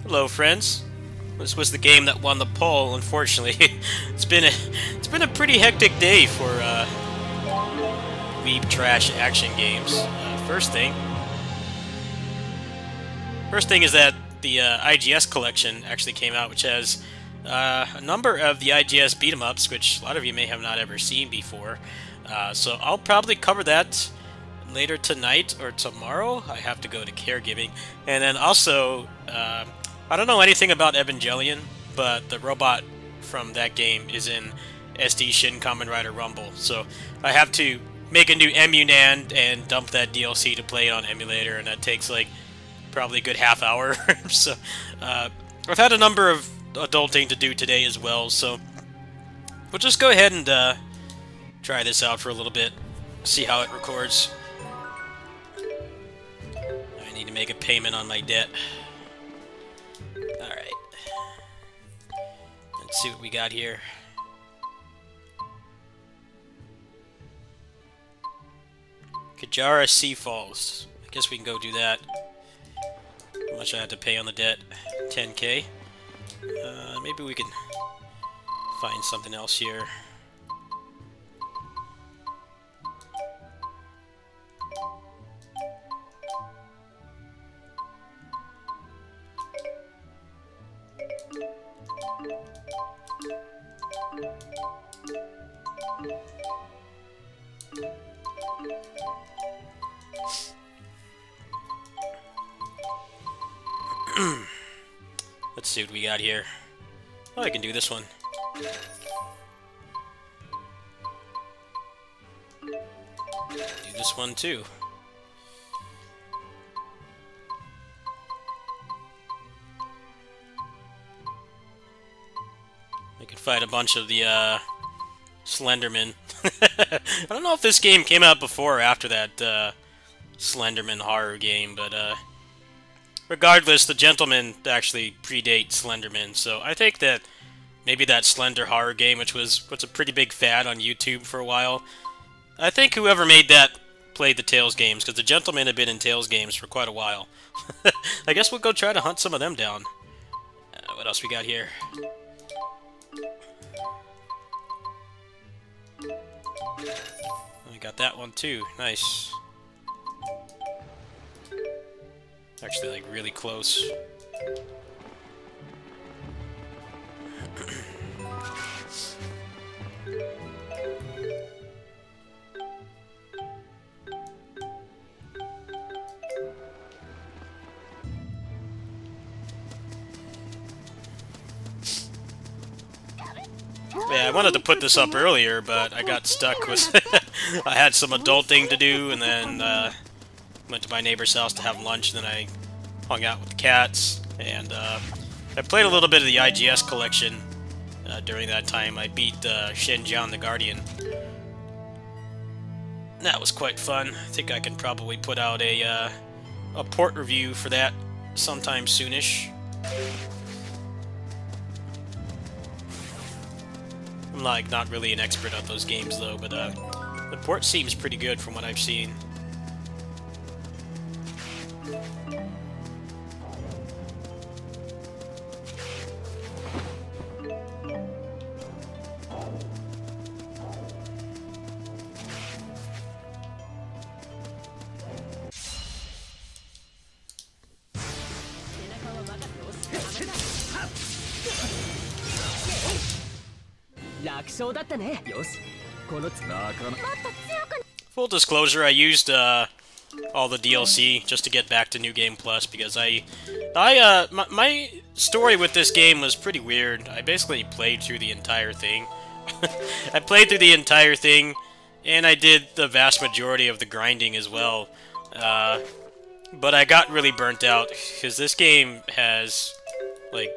Hello, friends. This was the game that won the poll. Unfortunately, it's been a pretty hectic day for weeb trash action games. First thing is that the IGS collection actually came out, which has a number of the IGS beat 'em ups, which a lot of you may have not ever seen before. So I'll probably cover that later tonight or tomorrow. I have to go to caregiving, and then also. I don't know anything about Evangelion, but the robot from that game is in SD Shin Kamen Rider Rumble, so I have to make a new emunan and dump that DLC to play it on emulator, and that takes like probably a good half hour. So I've had a number of adulting to do today as well, so we'll just go ahead and try this out for a little bit, see how it records. I need to make a payment on my debt. Alright. Let's see what we got here. Kajara Sea Falls. I guess we can go do that. How much I had to pay on the debt? 10k. Maybe we can find something else here. Let's see what we got here. Oh, I can do this one. Do this one too. I could fight a bunch of the Slenderman. I don't know if this game came out before or after that Slenderman horror game, but regardless, the Gentleman actually predates Slenderman, so I think that maybe that Slender horror game, which was a pretty big fad on YouTube for a while, I think whoever made that played the Tales games, because the Gentleman had been in Tales games for quite a while. I guess we'll go try to hunt some of them down. What else we got here? I got that one too. Nice. Actually, like, really close. Yeah, I wanted to put this up earlier, but I got stuck with... I had some adulting to do, and then went to my neighbor's house to have lunch, and then I hung out with the cats, and I played a little bit of the IGS collection during that time. I beat Shenjian the Guardian. That was quite fun. I think I can probably put out a port review for that sometime soonish. I'm like not really an expert at those games though, but the port seems pretty good from what I've seen. Full disclosure, I used all the DLC just to get back to New Game Plus because my story with this game was pretty weird. I basically played through the entire thing. I played through the entire thing, and I did the vast majority of the grinding as well. But I got really burnt out because this game has like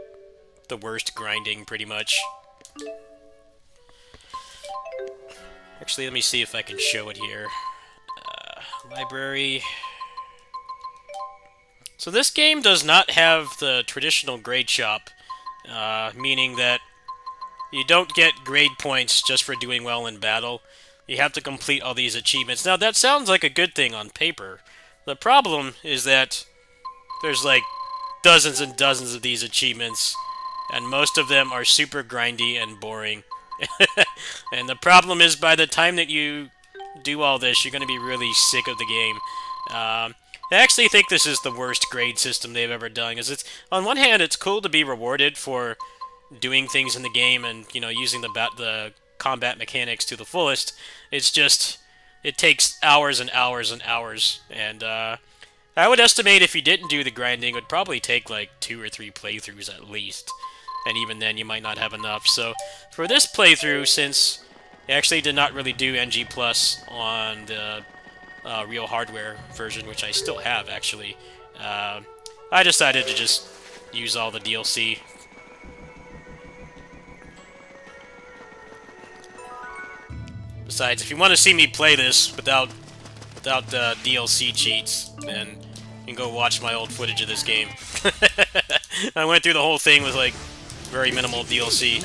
the worst grinding pretty much. Actually, let me see if I can show it here. Library. So this game does not have the traditional grade shop, meaning that you don't get grade points just for doing well in battle. You have to complete all these achievements. Now, that sounds like a good thing on paper. The problem is that there's like dozens and dozens of these achievements, and most of them are super grindy and boring. And the problem is, by the time that you do all this, you're going to be really sick of the game. I actually think this is the worst grade system they've ever done, because it's, on one hand, it's cool to be rewarded for doing things in the game and, you know, using the combat mechanics to the fullest. It's just, it takes hours and hours and hours, and I would estimate if you didn't do the grinding, it would probably take like 2 or 3 playthroughs at least, and even then you might not have enough. So for this playthrough, since I actually did not really do NG Plus on the real hardware version, which I still have actually, I decided to just use all the DLC. Besides, if you want to see me play this without the DLC cheats, then you can go watch my old footage of this game. I went through the whole thing with like very minimal DLC.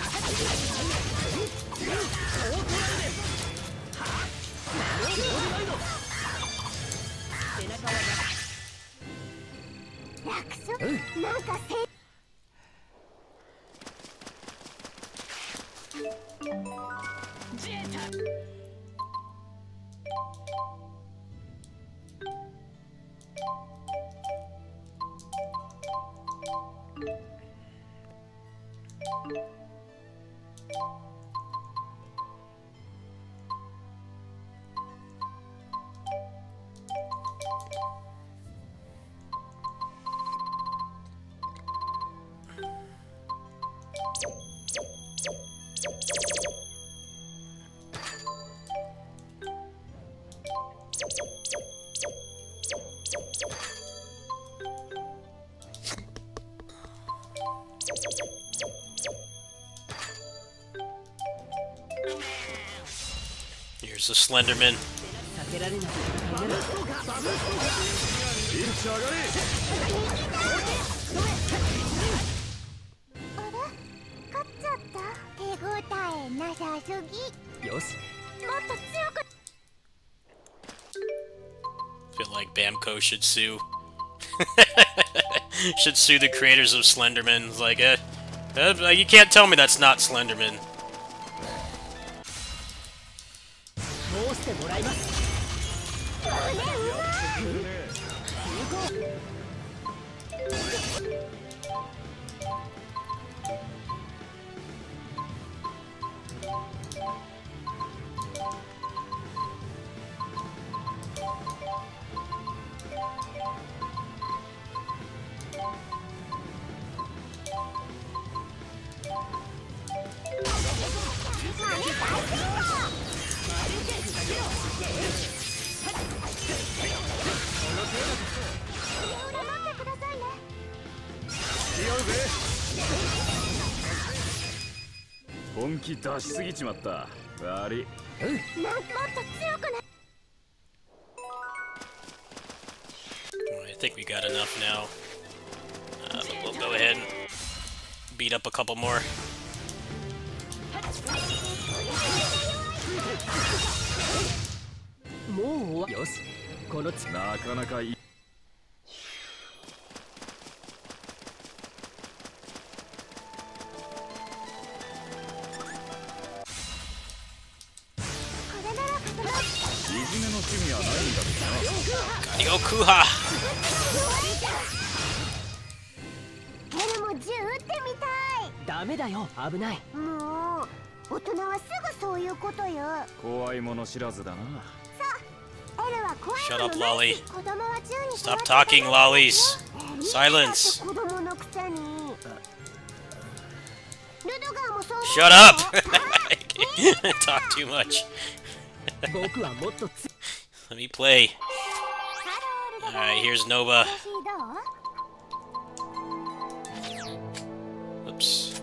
Here's the Slenderman. Feel like Bamco should sue. Should sue the creators of Slenderman. It's like, you can't tell me that's not Slenderman. I think we got enough now. But we'll go ahead and beat up a couple more. Yo, Kuha! Shut up, Lolly. Stop talking, lollies. Silence. Shut up! I talk too much. Let me play. Alright, here's Nova. Oops.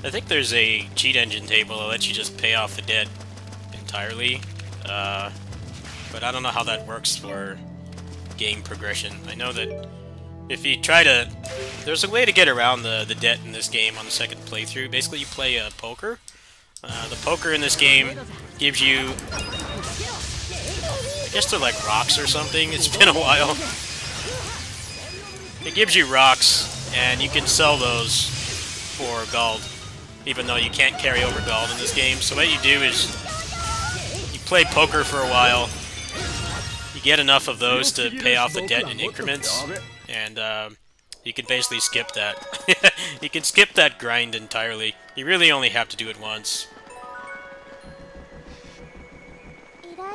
I think there's a cheat engine table that lets you just pay off the debt entirely, but I don't know how that works for game progression. I know that if you try to... There's a way to get around the debt in this game on the second playthrough. Basically, you play poker. The poker in this game gives you... I guess they're like rocks or something. It's been a while. It gives you rocks, and you can sell those for gold, even though you can't carry over gold in this game. So what you do is you play poker for a while, you get enough of those to pay off the debt in increments, and you can basically skip that. You can skip that grind entirely. You really only have to do it once.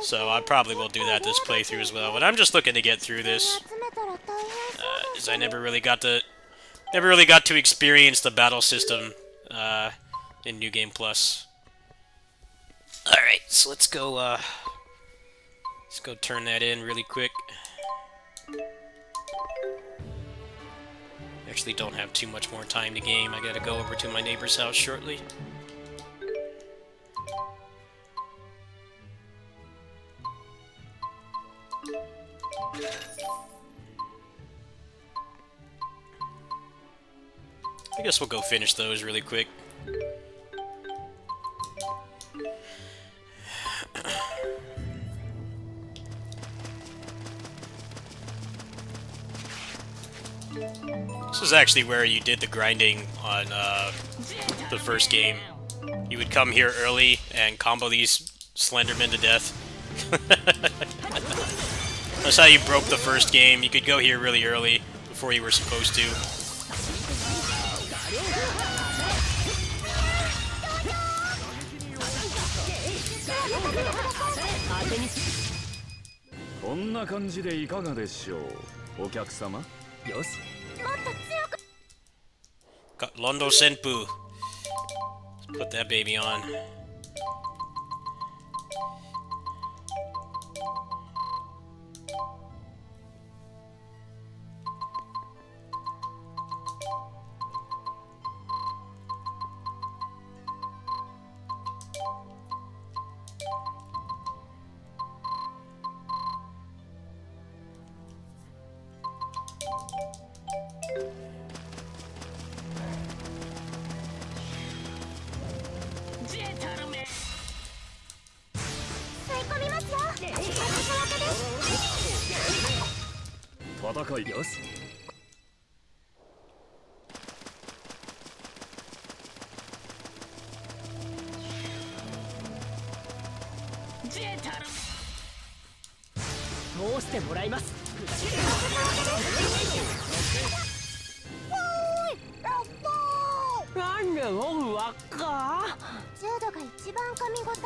So I probably will do that this playthrough as well. But I'm just looking to get through this, as I never really got to experience the battle system in New Game Plus. All right, so let's go turn that in really quick. Actually, don't have too much more time to game. I gotta go over to my neighbor's house shortly. I guess we'll go finish those really quick. This is actually where you did the grinding on the first game. You would come here early and combo these Slendermen to death. That's how you broke the first game. You could go here really early before you were supposed to. Got Londo Senpu. Let's put that baby on.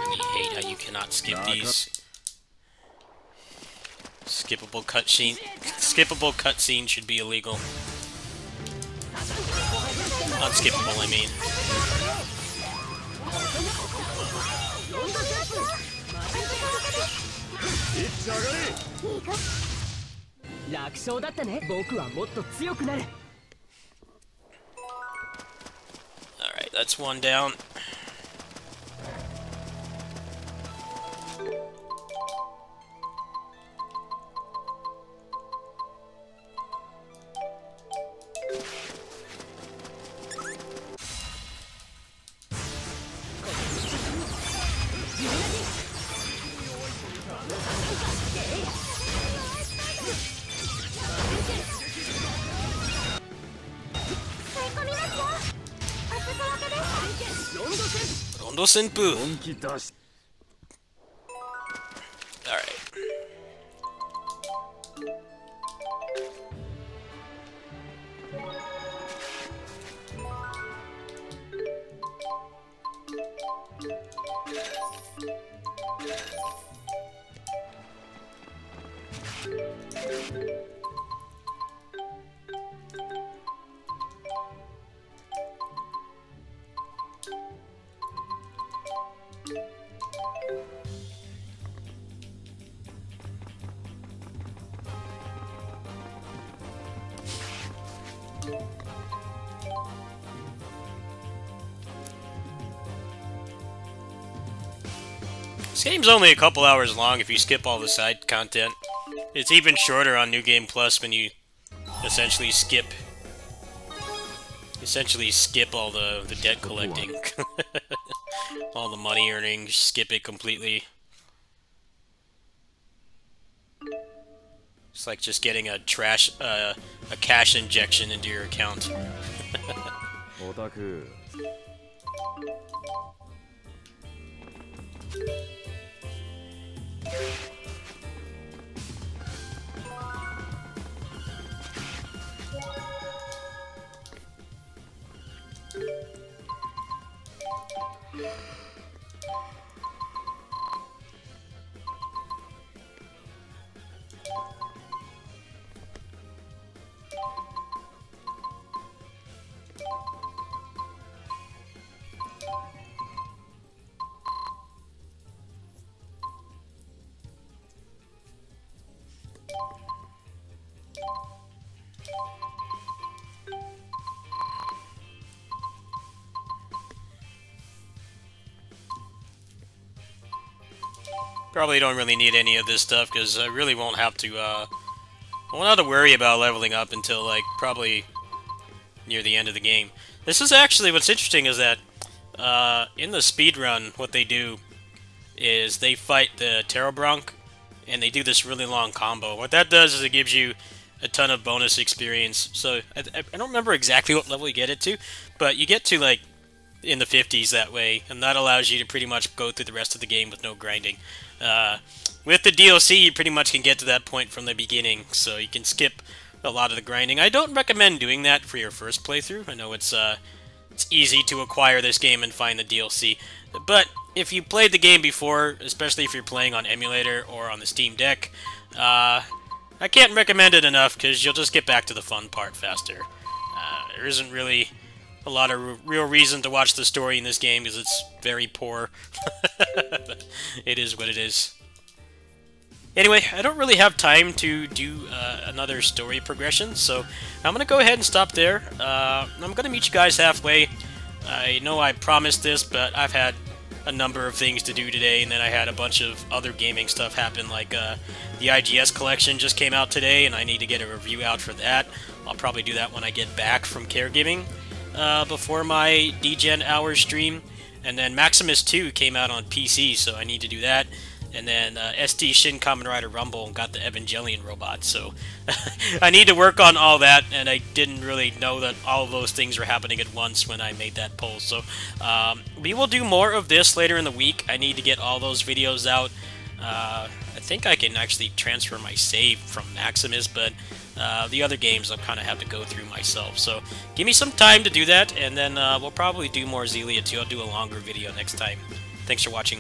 I hate how you cannot skip these. Skippable cutscene should be illegal. Unskippable, I mean. Alright, that's one down. Rondo Senpu. Alright. This game's only a couple hours long if you skip all the side content. It's even shorter on New Game Plus when you essentially skip all the debt collecting. All the money earning, skip it completely. It's like just getting a cash injection into your account. Probably don't really need any of this stuff because I really won't have to worry about leveling up until like probably near the end of the game. This is actually what's interesting is that in the speedrun, what they do is they fight the Terrabronc and they do this really long combo. What that does is it gives you a ton of bonus experience. So I don't remember exactly what level you get it to, but you get to like in the 50s that way, and that allows you to pretty much go through the rest of the game with no grinding. With the DLC, you pretty much can get to that point from the beginning, so you can skip a lot of the grinding. I don't recommend doing that for your first playthrough. I know it's easy to acquire this game and find the DLC, but if you played the game before, especially if you're playing on emulator or on the Steam Deck, I can't recommend it enough because you'll just get back to the fun part faster. There isn't really a lot of real reason to watch the story in this game because it's very poor. But it is what it is. Anyway, I don't really have time to do another story progression, so I'm going to go ahead and stop there. I'm going to meet you guys halfway. I know I promised this, but I've had a number of things to do today, and then I had a bunch of other gaming stuff happen, like the IGS collection just came out today, and I need to get a review out for that. I'll probably do that when I get back from caregiving. Before my DGen hour stream, and then Maximus 2 came out on PC, so I need to do that, and then SD Shin Kamen Rider Rumble got the Evangelion robot, so I need to work on all that, and I didn't really know that all of those things were happening at once when I made that poll, so we will do more of this later in the week. I need to get all those videos out. I think I can actually transfer my save from Maximus, but the other games I'll kind of have to go through myself. So give me some time to do that, and then we'll probably do more Xillia too. I'll do a longer video next time. Thanks for watching.